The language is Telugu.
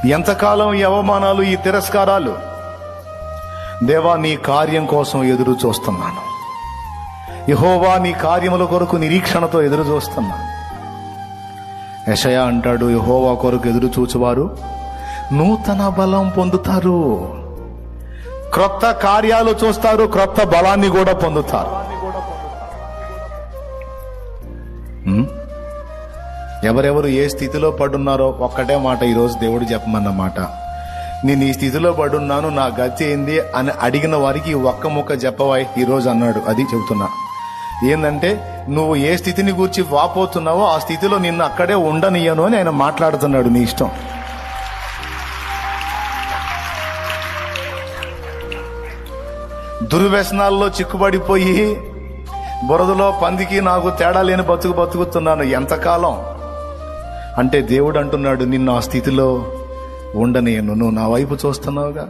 ఎంతకాలం ఈ అవమానాలు, ఈ తిరస్కారాలు? దేవా, నీ కార్యం కోసం ఎదురు చూస్తున్నాను. యెహోవా, నీ కార్యముల కొరకు నిరీక్షణతో ఎదురు చూస్తున్నా. యెషయా అంటాడు, యెహోవా కొరకు ఎదురు చూచువారు నూతన బలం పొందుతారు. క్రొత్త కార్యాలు చూస్తారు, క్రొత్త బలాన్ని కూడా పొందుతారు. ఎవరెవరు ఏ స్థితిలో పడున్నారో ఒక్కటే మాట ఈరోజు దేవుడు చెప్పమన్నమాట. నేను ఈ స్థితిలో పడున్నాను, నా గతి ఏంది అని అడిగిన వారికి ఒక్క ముక్క చెప్పవా ఈరోజు అన్నాడు. అది చెబుతున్నా. ఏందంటే, నువ్వు ఏ స్థితిని గూర్చి వాపోతున్నావో ఆ స్థితిలో నిన్ను అక్కడే ఉండనియను అని ఆయన మాట్లాడుతున్నాడు. నీ ఇష్టం. దుర్వ్యసనాల్లో చిక్కుబడిపోయి బురదలో పందికి నాకు తేడా లేని బతుకుతున్నాను. ఎంతకాలం అంటే దేవుడు అంటున్నాడు, నిన్ను ఆ స్థితిలో ఉండనియను. నువ్వు నా వైపు చూస్తున్నావుగా.